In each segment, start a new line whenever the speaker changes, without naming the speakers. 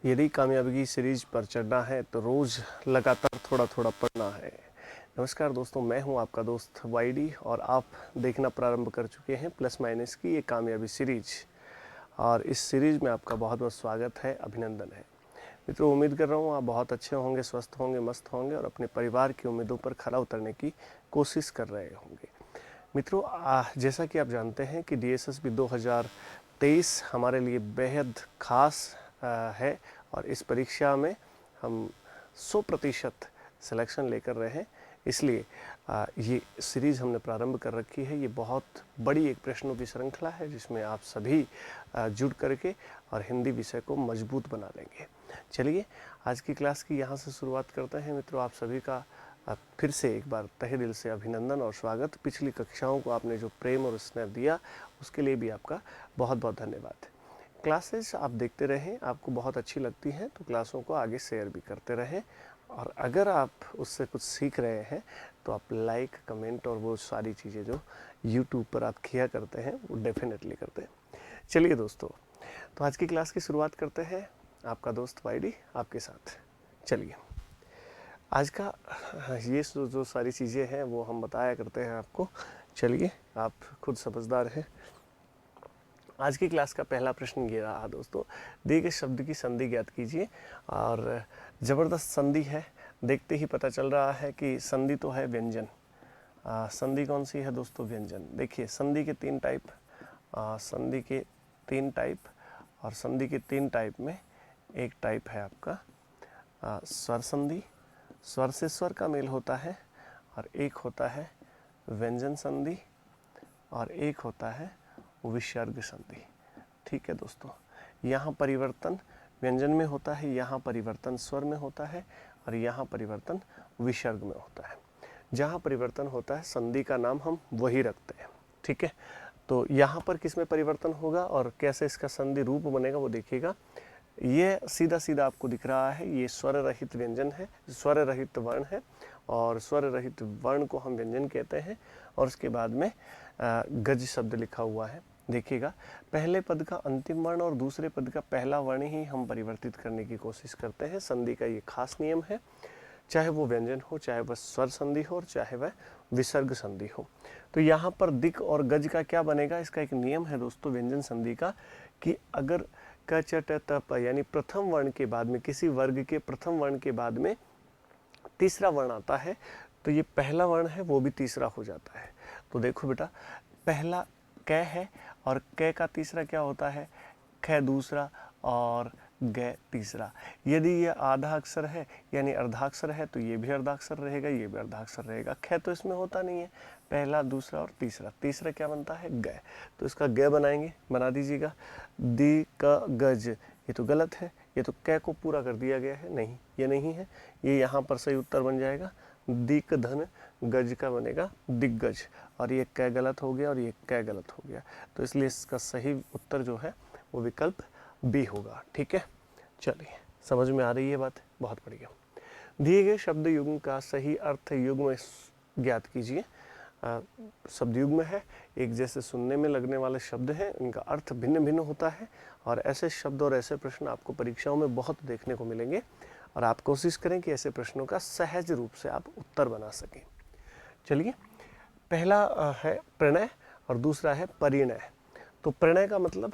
यदि कामयाबी की सीरीज पर चढ़ना है तो रोज़ लगातार थोड़ा थोड़ा पढ़ना है। नमस्कार दोस्तों, मैं हूं आपका दोस्त वाईडी और आप देखना प्रारंभ कर चुके हैं प्लस माइनस की ये कामयाबी सीरीज। और इस सीरीज में आपका बहुत बहुत स्वागत है, अभिनंदन है। मित्रों, उम्मीद कर रहा हूँ आप बहुत अच्छे होंगे, स्वस्थ होंगे, मस्त होंगे और अपने परिवार की उम्मीदों पर खरा उतरने की कोशिश कर रहे होंगे। मित्रों, जैसा कि आप जानते हैं कि DSSB 2023 हमारे लिए बेहद खास है और इस परीक्षा में हम 100% सिलेक्शन लेकर रहे हैं। इसलिए ये सीरीज़ हमने प्रारंभ कर रखी है। ये बहुत बड़ी एक प्रश्नों की श्रृंखला है जिसमें आप सभी जुड़ करके और हिंदी विषय को मजबूत बना लेंगे। चलिए आज की क्लास की यहाँ से शुरुआत करते हैं। मित्रों, आप सभी का फिर से एक बार तहे दिल से अभिनंदन और स्वागत। पिछली कक्षाओं को आपने जो प्रेम और स्नेह दिया उसके लिए भी आपका बहुत बहुत धन्यवाद। क्लासेस आप देखते रहें, आपको बहुत अच्छी लगती हैं तो क्लासों को आगे शेयर भी करते रहें। और अगर आप उससे कुछ सीख रहे हैं तो आप लाइक, कमेंट और वो सारी चीज़ें जो यूट्यूब पर आप किया करते हैं वो डेफिनेटली करते हैं। चलिए दोस्तों, तो आज की क्लास की शुरुआत करते हैं। आपका दोस्त वाईडी आपके साथ। चलिए, आज का ये जो सारी चीज़ें हैं वो हम बताया करते हैं आपको। चलिए, आप खुद समझदार हैं। आज की क्लास का पहला प्रश्न ये रहा दोस्तों, दिए गए शब्द की संधि ज्ञात कीजिए। और ज़बरदस्त संधि है, देखते ही पता चल रहा है कि संधि तो है व्यंजन। संधि कौन सी है दोस्तों? व्यंजन। देखिए, संधि के तीन टाइप, संधि के तीन टाइप और संधि के तीन टाइप में एक टाइप है आपका स्वर संधि। स्वर से स्वर का मेल होता है। और एक होता है व्यंजन संधि और एक होता है विसर्ग संधि। ठीक है दोस्तों, यहाँ परिवर्तन व्यंजन में होता है, यहाँ परिवर्तन स्वर में होता है और यहाँ परिवर्तन विसर्ग में होता है। जहाँ परिवर्तन होता है संधि का नाम हम वही रखते हैं। ठीक है, तो यहाँ पर किस में परिवर्तन होगा और कैसे इसका संधि रूप बनेगा वो देखिएगा। ये सीधा सीधा आपको दिख रहा है, ये स्वर रहित व्यंजन है, स्वर रहित वर्ण है और स्वर रहित वर्ण को हम व्यंजन कहते हैं। और उसके बाद में गज शब्द लिखा हुआ है। देखिएगा, पहले पद का अंतिम वर्ण और दूसरे पद का पहला वर्ण ही हम परिवर्तित करने की कोशिश करते हैं। संधि का ये खास नियम है, चाहे वो व्यंजन हो, चाहे वह स्वर संधि हो और चाहे वह विसर्ग संधि हो। तो यहाँ पर दिक और गज का क्या बनेगा, इसका एक नियम है दोस्तों व्यंजन संधि का, कि अगर क च ट त प यानी प्रथम वर्ण के बाद में, किसी वर्ग के प्रथम वर्ण के बाद में तीसरा वर्ण आता है तो ये पहला वर्ण है वो भी तीसरा हो जाता है। तो देखो बेटा, पहला क है और क का तीसरा क्या होता है? ख दूसरा और ग तीसरा। यदि ये आधा अक्षर है यानी अर्धाक्षर है तो ये भी अर्धाक्षर रहेगा, ये भी अर्धाक्षर रहेगा। ख तो इसमें होता नहीं है, पहला, दूसरा और तीसरा। तीसरा क्या बनता है? ग। तो इसका ग बनाएंगे, बना दीजिएगा। दी क गज, ये तो गलत है, ये तो क को पूरा कर दिया गया है। नहीं, ये नहीं है, ये यहाँ पर सही उत्तर बन जाएगा दिक धन गज का बनेगा दिग्गज। और ये क गलत हो गया और ये क गलत हो गया, तो इसलिए इसका सही उत्तर जो है वो विकल्प बी होगा। ठीक है, चलिए, समझ में आ रही है बात? बहुत बढ़िया। दिए गए शब्द युग्म का सही अर्थ युग्म ज्ञात कीजिए। शब्द युग्म है, एक जैसे सुनने में लगने वाले शब्द हैं, इनका अर्थ भिन्न भिन्न होता है। और ऐसे शब्द और ऐसे प्रश्न आपको परीक्षाओं में बहुत देखने को मिलेंगे और आप कोशिश करें कि ऐसे प्रश्नों का सहज रूप से आप उत्तर बना सकें। चलिए, पहला है प्रणय और दूसरा है परिणय। तो प्रणय का मतलब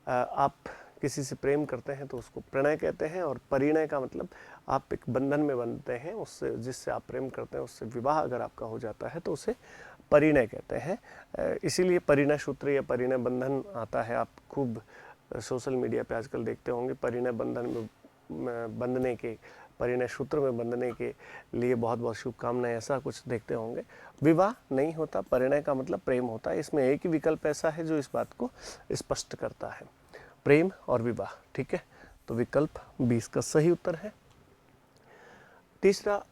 आप किसी से प्रेम करते हैं तो उसको प्रणय कहते हैं, और परिणय का मतलब आप एक बंधन में बंधते हैं, उससे जिससे आप प्रेम करते हैं उससे विवाह अगर आपका हो जाता है तो उसे परिणय कहते हैं। इसीलिए परिणय सूत्र या परिणय बंधन आता है। आप खूब सोशल मीडिया पे आजकल देखते होंगे परिणय बंधन में बंधने के, परिणय सूत्र में बंधने के लिए बहुत बहुत शुभकामनाएं, ऐसा कुछ देखते होंगे। विवाह नहीं होता, परिणय का मतलब प्रेम होता है। इसमें एक ही विकल्प ऐसा है जो इस बात को स्पष्ट करता है, प्रेम और विवाह। ठीक है, तो विकल्प 20 का सही उत्तर है। तीसरा,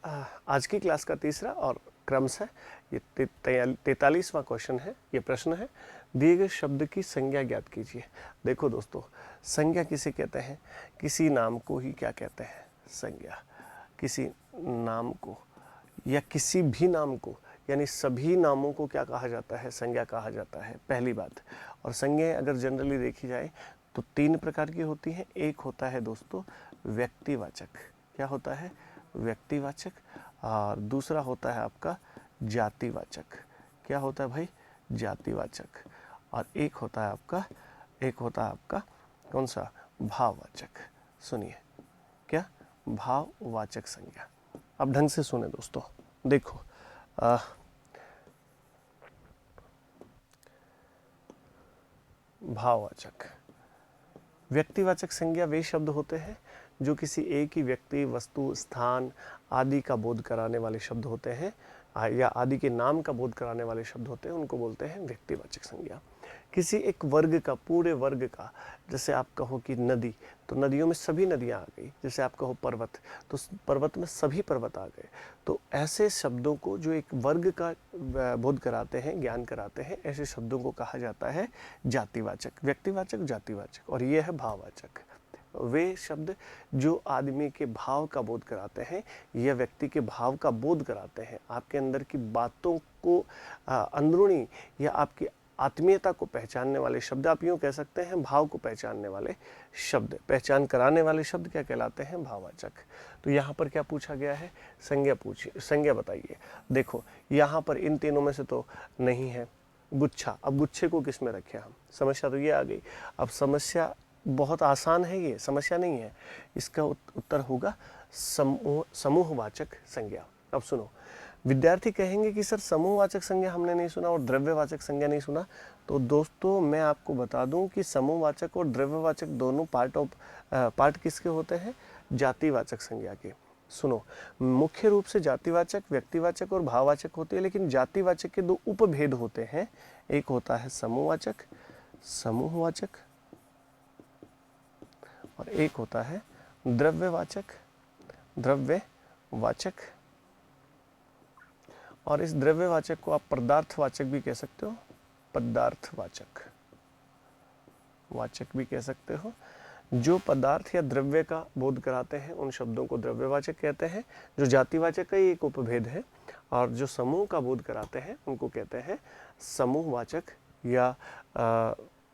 आज की क्लास का तीसरा और क्रमशः ये 43वां क्वेश्चन है, ये प्रश्न है, दिए गए शब्द की संज्ञा ज्ञात कीजिए। देखो दोस्तों, संज्ञा किसे कहते हैं? किसी नाम को ही क्या कहते हैं? संज्ञा। किसी नाम को या किसी भी नाम को, यानी सभी नामों को क्या कहा जाता है? संज्ञा कहा जाता है, पहली बात। और संज्ञा अगर जनरली देखी जाए तो 3 प्रकार की होती हैं। एक होता है दोस्तों व्यक्तिवाचक, क्या होता है? व्यक्तिवाचक। और दूसरा होता है आपका जातिवाचक, क्या होता है भाई? जातिवाचक। और एक होता है आपका कौन सा? भाववाचक। सुनिए, क्या? भाववाचक संज्ञा। अब ढंग से सुने दोस्तों, देखो भाववाचक, व्यक्तिवाचक संज्ञा वे शब्द होते हैं जो किसी एक ही व्यक्ति, वस्तु, स्थान आदि का बोध कराने वाले शब्द होते हैं, या आदि के नाम का बोध कराने वाले शब्द होते हैं, उनको बोलते हैं व्यक्तिवाचक संज्ञा। किसी एक वर्ग का, पूरे वर्ग का, जैसे आप कहो कि नदी, तो नदियों में सभी नदियां आ गई। जैसे आप कहो पर्वत, तो पर्वत में सभी पर्वत आ गए। तो ऐसे शब्दों को जो एक वर्ग का बोध कराते हैं, ज्ञान कराते हैं, ऐसे शब्दों को कहा जाता है जातिवाचक, व्यक्तिवाचक, जातिवाचक। और ये है भाववाचक, वे शब्द जो आदमी के भाव का बोध कराते हैं या व्यक्ति के भाव का बोध कराते हैं, आपके अंदर की बातों को अंदरूनी या आपकी आत्मीयता को पहचानने वाले शब्द, आप यूँ कह सकते हैं भाव को पहचानने वाले शब्द, पहचान कराने वाले शब्द क्या कहलाते हैं? भाववाचक। तो यहाँ पर क्या पूछा गया है? संज्ञा पूछिए, संज्ञा बताइए। देखो यहाँ पर इन तीनों में से तो नहीं है गुच्छा। अब गुच्छे को किस में रखें हम? समस्या तो ये आ गई। अब समस्या बहुत आसान है, ये समस्या नहीं है। इसका उत्तर होगा समूहवाचक संज्ञा। अब सुनो, विद्यार्थी कहेंगे कि सर समूहवाचक संज्ञा हमने नहीं सुना और द्रव्यवाचक संज्ञा नहीं सुना। तो दोस्तों मैं आपको बता दूं कि समूहवाचक और द्रव्यवाचक दोनों पार्ट किसके होते हैं? जातिवाचक संज्ञा के। सुनो, मुख्य रूप से जातिवाचक, व्यक्तिवाचक और भाववाचक होते हैं, लेकिन जातिवाचक के 2 उपभेद होते हैं। एक होता है समूहवाचक, और एक होता है द्रव्यवाचक। और इस द्रव्यवाचक को आप पदार्थवाचक भी कह सकते हो, वाचक भी कह सकते हो। जो पदार्थ या द्रव्य का बोध कराते हैं उन शब्दों को द्रव्यवाचक कहते हैं। जो जातिवाचक का ही एक उपभेद है। और जो समूह का बोध कराते हैं उनको कहते हैं समूहवाचक, या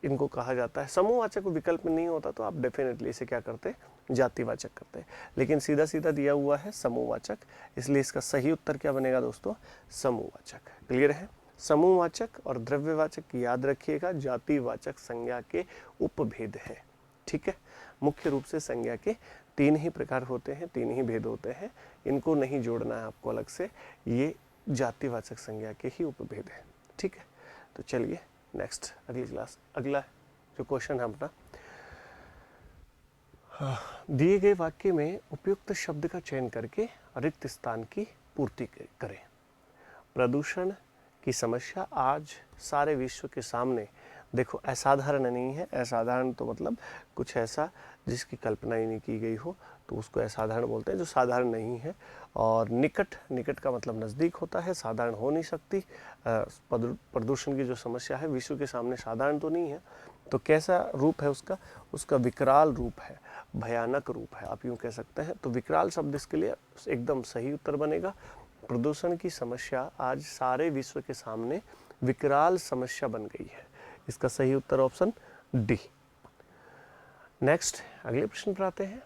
इनको कहा जाता है, समूहवाचक विकल्प में नहीं होता तो आप डेफिनेटली इसे क्या करते? जातिवाचक करते हैं। लेकिन सीधा सीधा दिया हुआ है समूहवाचक, इसलिए इसका सही उत्तर क्या बनेगा दोस्तों? समूहवाचक। क्लियर है? समूहवाचक और द्रव्यवाचक याद रखिएगा, जातिवाचक संज्ञा के उपभेद है। ठीक है? मुख्य रूप से संज्ञा के 3 ही प्रकार होते हैं, 3 ही भेद होते हैं, इनको नहीं जोड़ना है आपको अलग से, ये जातिवाचक संज्ञा के ही उपभेद है। ठीक है? तो चलिए नेक्स्ट, अगला जो क्वेश्चन है अपना, दिए गए वाक्य में उपयुक्त शब्द का चयन करके रिक्त स्थान की पूर्ति करें। प्रदूषण की समस्या आज सारे विश्व के सामने, देखो असाधारण नहीं है, असाधारण तो मतलब कुछ ऐसा जिसकी कल्पना ही नहीं की गई हो, तो उसको असाधारण बोलते हैं, जो साधारण नहीं है। और निकट का मतलब नज़दीक होता है, साधारण हो नहीं सकती। प्रदूषण की जो समस्या है विश्व के सामने साधारण तो नहीं है, तो कैसा रूप है उसका विकराल रूप है, भयानक रूप है, आप यूँ कह सकते हैं। तो विकराल शब्द इसके लिए एकदम सही उत्तर बनेगा। प्रदूषण की समस्या आज सारे विश्व के सामने विकराल समस्या बन गई है। इसका सही उत्तर ऑप्शन डी। नेक्स्ट, अगले प्रश्न पर आते हैं।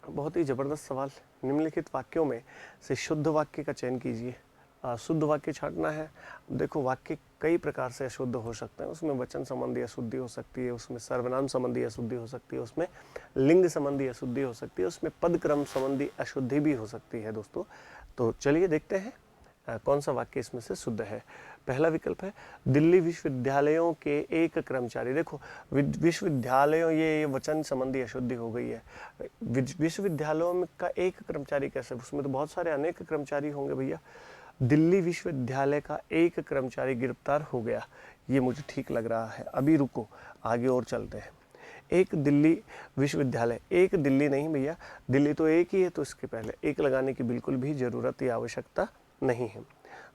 बहुत ही जबरदस्त सवाल। निम्नलिखित वाक्यों में से शुद्ध वाक्य का चयन कीजिए। शुद्ध वाक्य छांटना है। देखो वाक्य कई प्रकार से अशुद्ध हो सकते हैं, उसमें वचन संबंधी अशुद्धि हो सकती है, उसमें सर्वनाम संबंधी अशुद्धि हो सकती है, उसमें लिंग संबंधी अशुद्धि हो सकती है, उसमें पद क्रम संबंधी अशुद्धि भी हो सकती है दोस्तों। तो चलिए देखते हैं कौन सा वाक्य इसमें से शुद्ध है। पहला विकल्प है दिल्ली विश्वविद्यालयों के एक कर्मचारी। देखो विश्वविद्यालयों, ये वचन संबंधी अशुद्धि हो गई है। विश्वविद्यालयों का एक कर्मचारी कैसे? उसमें तो बहुत सारे अनेक कर्मचारी होंगे भैया। दिल्ली विश्वविद्यालय का एक कर्मचारी गिरफ्तार हो गया, ये मुझे ठीक लग रहा है। अभी रुको, आगे और चलते हैं। एक दिल्ली विश्वविद्यालय, एक दिल्ली नहीं भैया, दिल्ली तो एक ही है, तो इसके पहले एक लगाने की बिल्कुल भी जरूरत या आवश्यकता नहीं है।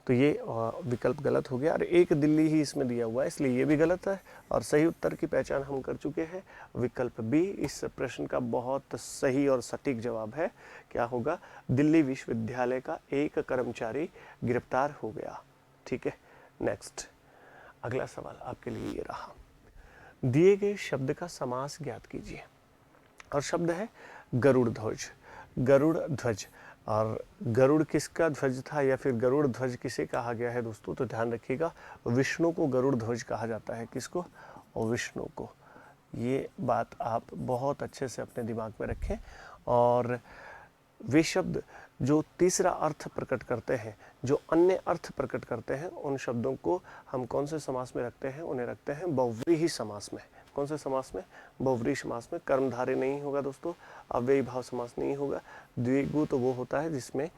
तो ये विकल्प गलत हो गया, और एक दिल्ली ही इसमें दिया हुआ है, इसलिए ये भी गलत है। और सही उत्तर की पहचान हम कर चुके हैं। विकल्प बी इस प्रश्न का बहुत सही और सटीक जवाब है। क्या होगा? दिल्ली विश्वविद्यालय का एक कर्मचारी गिरफ्तार हो गया। ठीक है, नेक्स्ट अगला सवाल आपके लिए ये रहा। दिए गए शब्द का समास ज्ञात कीजिए। और शब्द है गरुड़ ध्वज। गरुड़ ध्वज, और गरुड़ किसका ध्वज था या फिर गरुड़ ध्वज किसे कहा गया है दोस्तों? तो ध्यान रखिएगा, विष्णु को गरुड़ ध्वज कहा जाता है। किसको? और विष्णु को। ये बात आप बहुत अच्छे से अपने दिमाग में रखें। और वे शब्द जो तीसरा अर्थ प्रकट करते हैं, जो अन्य अर्थ प्रकट करते हैं, उन शब्दों को हम कौन से समास में रखते हैं? उन्हें रखते हैं बहुव्रीहि समास में। कौन से समास में? बहुव्रीहि समास में। कर्मधारय नहीं होगा दोस्तों, अव्ययी भाव समास नहीं होगा। द्विगु तो वो होता है जिसमें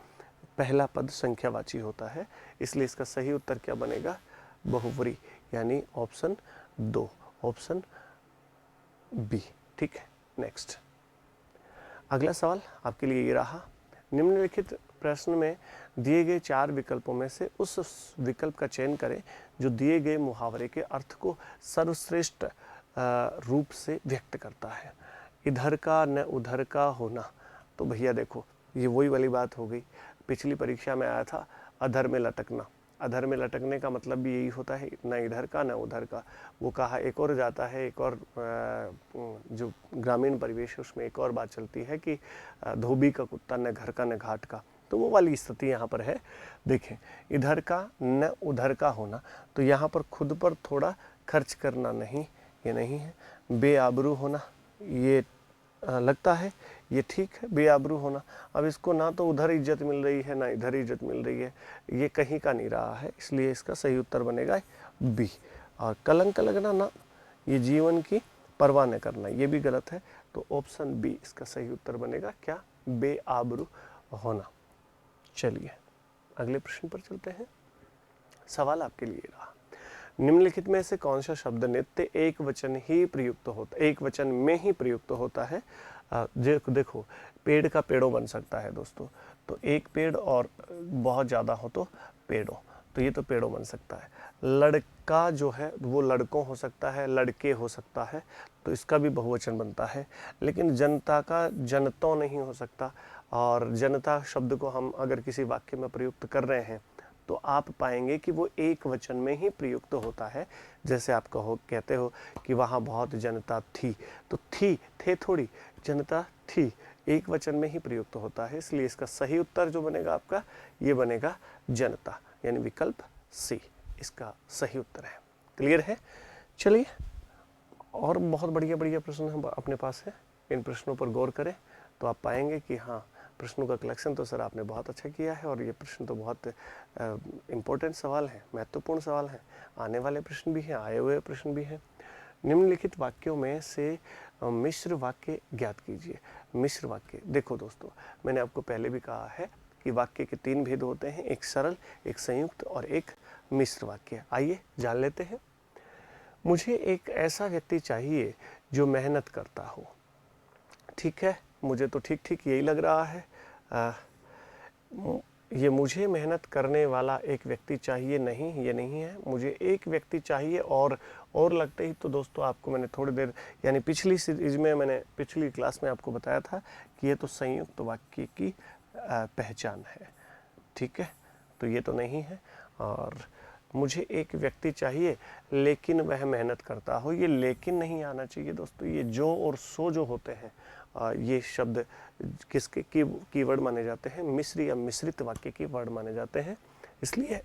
पहला पद संख्यावाची होता है, इसलिए इसका सही उत्तर क्या बनेगा? बहुव्रीहि, यानी ऑप्शन 2, ऑप्शन बी। ठीक है, नेक्स्ट अगला सवाल आपके लिए ये रहा। निम्नलिखित प्रश्न में दिए गए 4 विकल्पों में से उस विकल्प का चयन करें जो दिए गए मुहावरे के अर्थ को सर्वश्रेष्ठ रूप से व्यक्त करता है। इधर का न उधर का होना, तो भैया देखो ये वही वाली बात हो गई, पिछली परीक्षा में आया था अधर में लटकना। अधर में लटकने का मतलब भी यही होता है, न इधर का न उधर का। वो कहा एक और जाता है, एक और जो ग्रामीण परिवेश है उसमें एक और बात चलती है कि धोबी का कुत्ता न घर का न घाट का, तो वो वाली स्थिति यहाँ पर है। देखें, इधर का न उधर का होना, तो यहाँ पर खुद पर थोड़ा खर्च करना नहीं, ये नहीं है। बेआबरू होना, ये लगता है ये ठीक है, बेआबरू होना। अब इसको ना तो उधर इज्जत मिल रही है ना इधर इज्जत मिल रही है, ये कहीं का नहीं रहा है, इसलिए इसका सही उत्तर बनेगा बी। और कलंक लगना ना, ये जीवन की परवाह न करना, ये भी गलत है, तो ऑप्शन बी इसका सही उत्तर बनेगा क्या? बेआबरू होना। चलिए अगले प्रश्न पर चलते हैं। सवाल आपके लिए रहा, निम्नलिखित में से कौन सा शब्द नित्य एक वचन ही प्रयुक्त होता, एक वचन में ही प्रयुक्त होता है? देखो, पेड़ का पेड़ों बन सकता है दोस्तों, तो एक पेड़ और बहुत ज़्यादा हो तो पेड़ों, तो ये तो पेड़ों बन सकता है। लड़का जो है वो लड़कों हो सकता है, लड़के हो सकता है, तो इसका भी बहुवचन बनता है। लेकिन जनता का जनतों नहीं हो सकता, और जनता शब्द को हम अगर किसी वाक्य में प्रयुक्त कर रहे हैं तो आप पाएंगे कि वो एक वचन में ही प्रयुक्त होता है। जैसे आप कहते हो कि वहाँ बहुत जनता थी, तो थी, थे थोड़ी, जनता थी, एक वचन में ही प्रयुक्त होता है, इसलिए इसका सही उत्तर जो बनेगा आपका, ये बनेगा जनता, यानी विकल्प सी इसका सही उत्तर है। क्लियर है? चलिए, और बहुत बढ़िया बढ़िया प्रश्न हम अपने पास है, इन प्रश्नों पर गौर करें तो आप पाएंगे कि हाँ, प्रश्नों का कलेक्शन तो सर आपने बहुत अच्छा किया है, और ये प्रश्न तो बहुत इम्पोर्टेंट सवाल है, महत्वपूर्ण सवाल है। आने वाले प्रश्न भी हैं, आए हुए प्रश्न भी हैं। निम्नलिखित वाक्यों में से मिश्र वाक्य ज्ञात कीजिए। मिश्र वाक्य, देखो दोस्तों, मैंने आपको पहले भी कहा है कि वाक्य के 3 भेद होते हैं, एक सरल, एक संयुक्त और एक मिश्र वाक्य। आइए जान लेते हैं। मुझे एक ऐसा व्यक्ति चाहिए जो मेहनत करता हो। ठीक है, मुझे तो ठीक ठीक यही लग रहा है। ये मुझे मेहनत करने वाला एक व्यक्ति चाहिए नहीं, ये नहीं है। मुझे एक व्यक्ति चाहिए और लगते ही तो दोस्तों आपको मैंने थोड़ी देर यानी पिछली सीरीज में, मैंने पिछली क्लास में आपको बताया था कि ये तो संयुक्त वाक्य की पहचान है। ठीक है, तो ये तो नहीं है। और मुझे एक व्यक्ति चाहिए लेकिन वह मेहनत करता हो, ये लेकिन नहीं आना चाहिए दोस्तों। ये जो और सो जो होते हैं, ये शब्द किसके कीवर्ड माने जाते हैं? मिश्र या मिश्रित वाक्य की वर्ड माने जाते हैं, इसलिए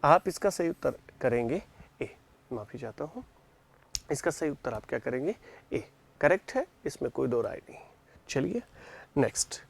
आप इसका सही उत्तर करेंगे ए। माफी चाहता हूँ, इसका सही उत्तर आप क्या करेंगे? ए करेक्ट है, इसमें कोई दो राय नहीं। चलिए नेक्स्ट।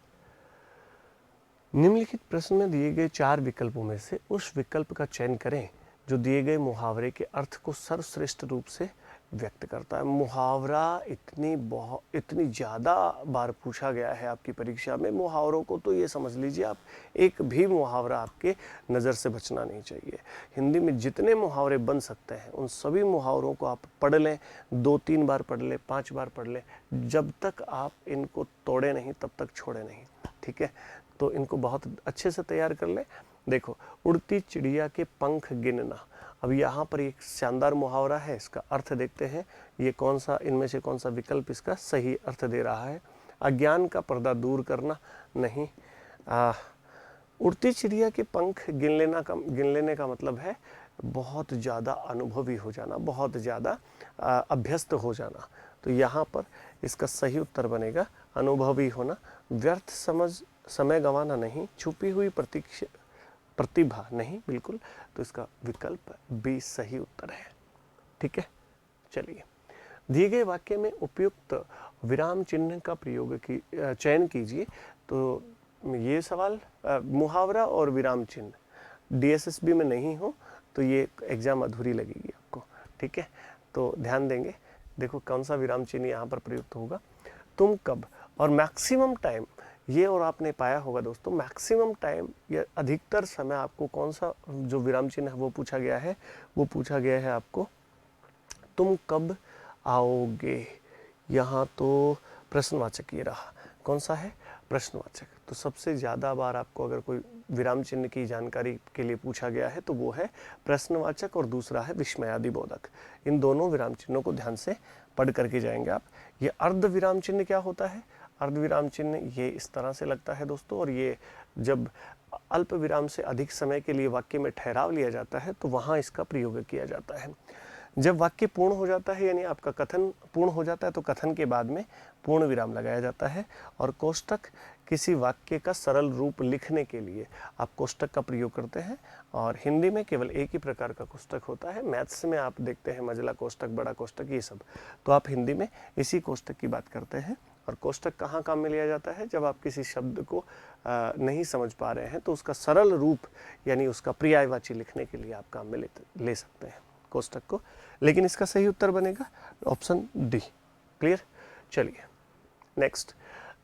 निम्नलिखित प्रश्न में दिए गए 4 विकल्पों में से उस विकल्प का चयन करें जो दिए गए मुहावरे के अर्थ को सर्वश्रेष्ठ रूप से व्यक्त करता है। मुहावरा इतनी ज़्यादा बार पूछा गया है आपकी परीक्षा में, मुहावरों को तो ये समझ लीजिए आप, एक भी मुहावरा आपके नज़र से बचना नहीं चाहिए। हिंदी में जितने मुहावरे बन सकते हैं उन सभी मुहावरों को आप पढ़ लें, 2-3 बार पढ़ लें, 5 बार पढ़ लें, जब तक आप इनको तोड़े नहीं तब तक छोड़े नहीं। ठीक है, तो इनको बहुत अच्छे से तैयार कर लें। देखो, उड़ती चिड़िया के पंख गिनना, अब यहाँ पर एक शानदार मुहावरा है, इसका अर्थ देखते हैं। ये कौन सा, इनमें से कौन सा विकल्प इसका सही अर्थ दे रहा है? अज्ञान का पर्दा दूर करना, नहीं। उड़ती चिड़िया के पंख गिन लेने का मतलब है बहुत ज़्यादा अनुभवी हो जाना, बहुत ज़्यादा अभ्यस्त हो जाना। तो यहाँ पर इसका सही उत्तर बनेगा अनुभवी होना। व्यर्थ समय गंवाना नहीं, छुपी हुई प्रतिभा नहीं, बिल्कुल। तो इसका विकल्प बी सही उत्तर है। ठीक है, चलिए। दिए गए वाक्य में उपयुक्त विराम चिन्ह का चयन कीजिए। तो ये सवाल मुहावरा और विराम चिन्ह DSSB में नहीं हो तो ये एग्जाम अधूरी लगेगी आपको। ठीक है, तो ध्यान देंगे। देखो कौन सा विराम चिन्ह यहाँ पर प्रयुक्त होगा। तुम कब और मैक्सिमम टाइम, ये और आपने पाया होगा दोस्तों, मैक्सिमम टाइम या अधिकतर समय आपको कौन सा जो विराम चिन्ह है वो पूछा गया है, वो पूछा गया है आपको तुम कब आओगे। यहाँ तो प्रश्नवाचक ये रहा, कौन सा है, प्रश्नवाचक। तो सबसे ज़्यादा बार आपको अगर कोई विराम चिन्ह की जानकारी के लिए पूछा गया है तो वो है प्रश्नवाचक और दूसरा है विस्मयादि बोधक। इन दोनों विराम चिन्हों को ध्यान से पढ़ करके जाएंगे आप। ये अर्ध विराम चिन्ह क्या होता है, अर्ध विराम चिन्ह ये इस तरह से लगता है दोस्तों, और ये जब अल्प विराम से अधिक समय के लिए वाक्य में ठहराव लिया जाता है तो वहाँ इसका प्रयोग किया जाता है। जब वाक्य पूर्ण हो जाता है, यानी आपका कथन पूर्ण हो जाता है, तो कथन के बाद में पूर्ण विराम लगाया जाता है। और कोष्टक किसी वाक्य का सरल रूप लिखने के लिए आप कोष्टक का प्रयोग करते हैं। और हिंदी में केवल एक ही प्रकार का कोष्टक होता है। मैथ्स में आप देखते हैं मझला कोष्टक, बड़ा कोष्टक, ये सब, तो आप हिंदी में इसी कोष्टक की बात करते हैं। और कोष्टक कहाँ काम में लिया जाता है, जब आप किसी शब्द को नहीं समझ पा रहे हैं तो उसका सरल रूप यानी उसका पर्यायवाची लिखने के लिए आप काम में ले सकते हैं कोष्टक को। लेकिन इसका सही उत्तर बनेगा ऑप्शन डी। क्लियर, चलिए नेक्स्ट।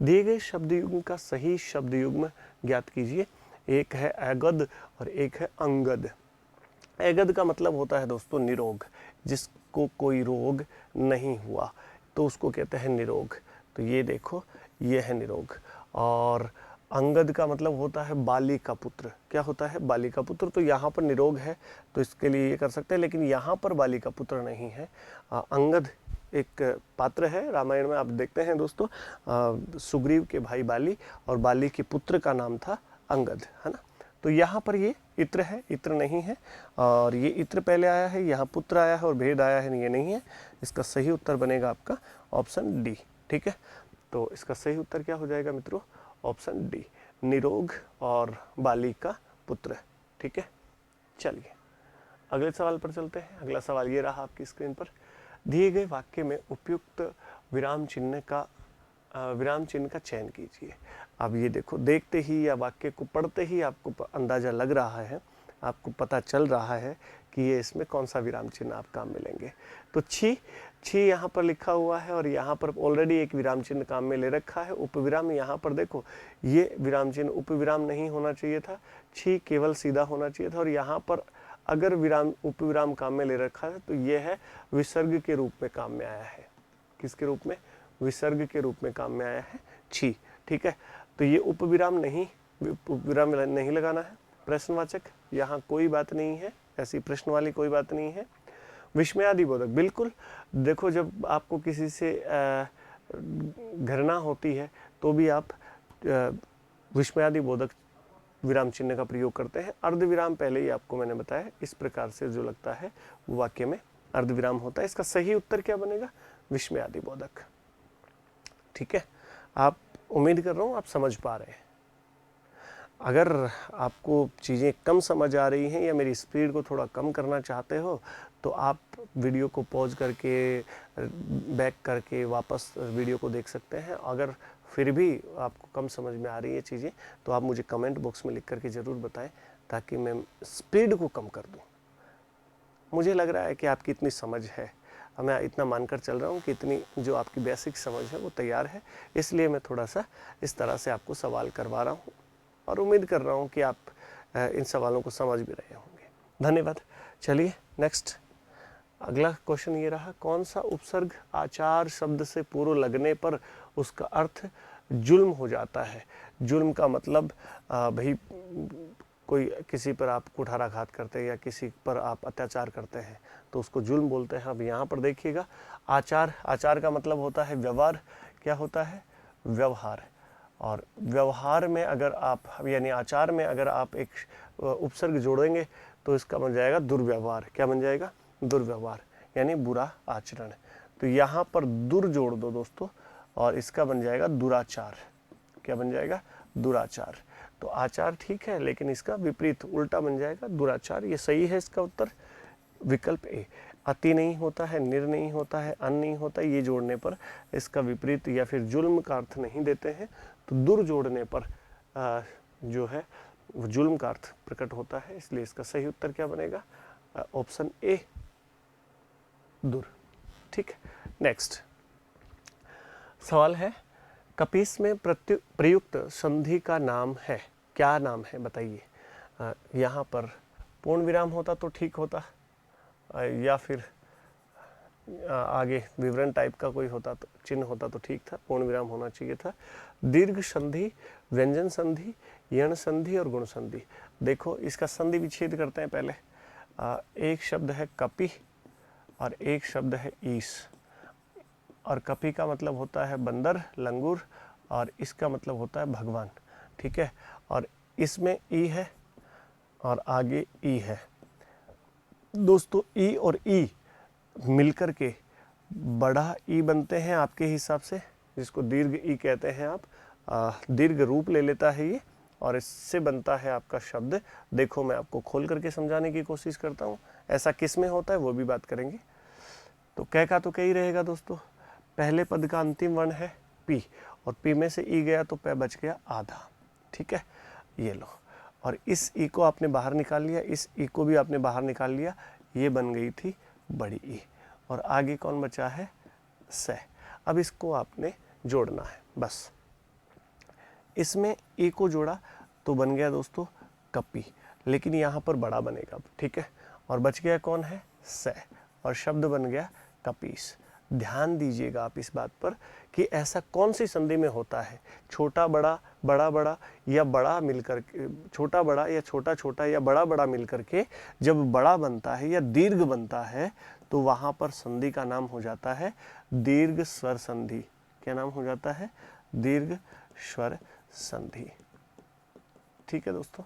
दिए गए शब्द युग्म का सही शब्द युग्म ज्ञात कीजिए। एक है अगद और एक है अंगद। अगद का मतलब होता है दोस्तों निरोग, जिसको कोई रोग नहीं हुआ तो उसको कहते हैं निरोग। तो ये देखो, ये है निरोग। और अंगद का मतलब होता है बाली का पुत्र। क्या होता है, बाली का पुत्र। तो यहाँ पर निरोग है तो इसके लिए ये कर सकते हैं, लेकिन यहाँ पर बाली का पुत्र नहीं है। अंगद एक पात्र है रामायण में, आप देखते हैं दोस्तों, सुग्रीव के भाई बाली और बाली के पुत्र का नाम था अंगद, है ना। तो यहाँ पर ये इत्र है, इत्र नहीं है। और ये इत्र पहले आया है, यहाँ पुत्र आया है और भेद आया है, ये नहीं है। इसका सही उत्तर बनेगा आपका ऑप्शन डी। ठीक है, तो इसका सही उत्तर क्या हो जाएगा मित्रों, ऑप्शन डी, निरोग और बाली का पुत्र। ठीक है, चलिए अगले सवाल पर चलते हैं। अगला सवाल ये रहा आपकी स्क्रीन पर। दिए गए वाक्य में उपयुक्त विराम चिन्ह का चयन कीजिए। अब ये देखो, देखते ही या वाक्य को पढ़ते ही आपको अंदाजा लग रहा है, आपको पता चल रहा है कि ये इसमें कौन सा विराम चिन्ह आप काम मिलेंगे। तो छी यहाँ पर लिखा हुआ है और यहाँ पर ऑलरेडी एक विराम चिन्ह काम में ले रखा है। उपविराम यहाँ पर देखो, ये विराम चिन्ह उपविराम नहीं होना चाहिए था, छी केवल सीधा होना चाहिए था। और यहाँ पर अगर उपविराम काम में ले रखा है तो ये है विसर्ग के रूप में काम में आया है। किसके रूप में, विसर्ग के रूप में काम में आया है छी। ठीक है, तो ये उपविराम नहीं लगाना है। प्रश्नवाचक यहाँ कोई बात नहीं है, ऐसी प्रश्न वाली कोई बात नहीं है। विस्मयादि बोधक, बिल्कुल। देखो जब आपको किसी से घृणा होती है तो भी आप विस्मयादि बोधक विराम चिन्ह का प्रयोग करते हैं। अर्धविराम पहले ही आपको मैंने बताया, इस प्रकार से जो लगता है वो वाक्य में अर्धविराम होता है। इसका सही उत्तर क्या बनेगा, विस्मयादि बोधक। ठीक है, आप उम्मीद कर रहा हूँ आप समझ पा रहे हैं। अगर आपको चीज़ें कम समझ आ रही हैं या मेरी स्पीड को थोड़ा कम करना चाहते हो तो आप वीडियो को पॉज करके बैक करके वापस वीडियो को देख सकते हैं। अगर फिर भी आपको कम समझ में आ रही है चीज़ें तो आप मुझे कमेंट बॉक्स में लिख करके ज़रूर बताएं ताकि मैं स्पीड को कम कर दूं। मुझे लग रहा है कि आपकी इतनी समझ है, मैं इतना मानकर चल रहा हूँ कि इतनी जो आपकी बेसिक समझ है वो तैयार है, इसलिए मैं थोड़ा सा इस तरह से आपको सवाल करवा रहा हूँ और उम्मीद कर रहा हूँ कि आप इन सवालों को समझ भी रहे होंगे। धन्यवाद। चलिए नेक्स्ट, अगला क्वेश्चन ये रहा, कौन सा उपसर्ग आचार शब्द से पूर्व लगने पर उसका अर्थ जुल्म हो जाता है। जुल्म का मतलब भाई कोई किसी पर आप कुठाराघात करते हैं या किसी पर आप अत्याचार करते हैं तो उसको जुल्म बोलते हैं। अब यहाँ पर देखिएगा, आचार का मतलब होता है व्यवहार। क्या होता है, व्यवहार। और व्यवहार में अगर आप यानी आचार में अगर आप एक उपसर्ग जोड़ेंगे तो इसका बन जाएगा दुर्व्यवहार। क्या बन जाएगा? दुर्व्यवहार, यानी बुरा आचरण। तो यहाँ पर दुर जोड़ दो दोस्तों और इसका बन जाएगा दुराचार। क्या बन जाएगा? दुराचार। तो आचार ठीक है, लेकिन इसका विपरीत उल्टा बन जाएगा दुराचार। ये सही है इसका उत्तर, विकल्प ए। अति नहीं होता है, निर नहीं होता है, अन नहीं होता, ये जोड़ने पर इसका विपरीत या फिर जुल्म का अर्थ नहीं देते हैं। तो दुर जोड़ने पर जो है वो जुल्म का अर्थ प्रकट होता है, इसलिए इसका सही उत्तर क्या बनेगा? ऑप्शन ए, दुर। ठीक है, नेक्स्ट सवाल है, कपीस में प्रयुक्त संधि का नाम है, क्या नाम है बताइए। यहाँ पर पूर्ण विराम होता तो ठीक होता, या फिर आगे विवरण टाइप का कोई होता तो चिन्ह होता तो ठीक था, पूर्ण विराम होना चाहिए था। दीर्घ संधि, व्यंजन संधि, यण संधि और गुण संधि। देखो इसका संधि विच्छेद करते हैं पहले। एक शब्द है कपि और एक शब्द है ईश, और कपि का मतलब होता है बंदर, लंगूर, और इसका मतलब होता है भगवान। ठीक है, और इसमें ई है और आगे ई है। दोस्तों ई और ई मिलकर के बड़ा ई बनते हैं आपके हिसाब से, जिसको दीर्घ ई कहते हैं आप। दीर्घ रूप ले लेता है ये, और इससे बनता है आपका शब्द। देखो मैं आपको खोल करके समझाने की कोशिश करता हूँ, ऐसा किस में होता है वो भी बात करेंगे। तो कै का तो कई रहेगा दोस्तों। पहले पद का अंतिम वर्ण है पी, और पी में से ई गया तो पै बच गया आधा। ठीक है, ये लो, और इस ई को आपने बाहर निकाल लिया, इस ई को भी आपने बाहर निकाल लिया, ये बन गई थी बड़ी ई, और आगे कौन बचा है? से। अब इसको आपने जोड़ना है बस। इसमें ई को जोड़ा तो बन गया दोस्तों कपी, लेकिन यहाँ पर बड़ा बनेगा। ठीक है, और बच गया कौन है? से, और शब्द बन गया कपीस। ध्यान दीजिएगा आप इस बात पर कि ऐसा कौन सी संधि में होता है, छोटा बड़ा, बड़ा बड़ा, या बड़ा मिलकर के, छोटा बड़ा या छोटा छोटा या बड़ा बड़ा मिलकर के जब बड़ा बनता है या दीर्घ बनता है, तो वहाँ पर संधि का नाम हो जाता है दीर्घ स्वर संधि। क्या नाम हो जाता है? दीर्घ स्वर संधि। ठीक है दोस्तों,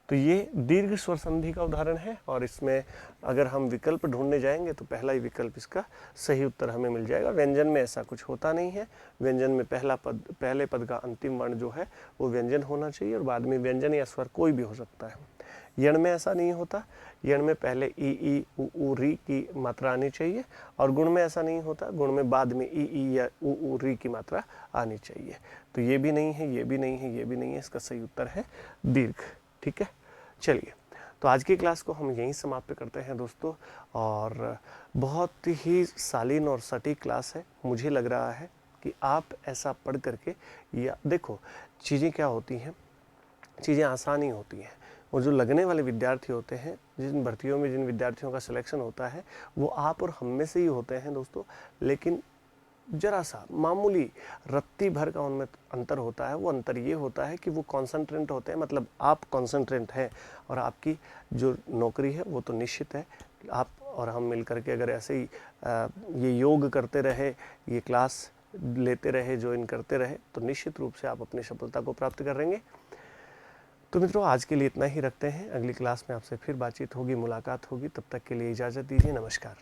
तो ये दीर्घ स्वर संधि का उदाहरण है, और इसमें अगर हम विकल्प ढूंढने जाएंगे तो पहला ही विकल्प इसका सही उत्तर हमें मिल जाएगा। व्यंजन में ऐसा कुछ होता नहीं है। व्यंजन में पहले पद का अंतिम वर्ण जो है वो व्यंजन होना चाहिए, और बाद में व्यंजन या स्वर कोई भी हो सकता है। यण में ऐसा नहीं होता। यण में पहले ई उ री की मात्रा आनी चाहिए, और गुण में ऐसा नहीं होता। गुण में बाद में ई या उ री की मात्रा आनी चाहिए। तो ये भी नहीं है, ये भी नहीं है, ये भी नहीं है, इसका सही उत्तर है दीर्घ। ठीक है, चलिए, तो आज की क्लास को हम यहीं समाप्त करते हैं दोस्तों, और बहुत ही शालीन और सटीक क्लास है। मुझे लग रहा है कि आप ऐसा पढ़ करके, या देखो चीज़ें क्या होती हैं, चीज़ें आसान ही होती हैं, और जो लगने वाले विद्यार्थी होते हैं, जिन भर्तियों में जिन विद्यार्थियों का सिलेक्शन होता है, वो आप और हम में से ही होते हैं दोस्तों। लेकिन जरा सा मामूली रत्ती भर का उनमें अंतर होता है। वो अंतर ये होता है कि वो कॉन्सेंट्रेंट होते हैं, मतलब आप कॉन्सेंट्रेंट हैं, और आपकी जो नौकरी है वो तो निश्चित है। आप और हम मिलकर के अगर ऐसे ही ये योग करते रहे, ये क्लास लेते रहे, ज्वाइन करते रहे, तो निश्चित रूप से आप अपनी सफलता को प्राप्त करेंगे। तो मित्रों, आज के लिए इतना ही रखते हैं। अगली क्लास में आपसे फिर बातचीत होगी, मुलाकात होगी। तब तक के लिए इजाज़त दीजिए। नमस्कार।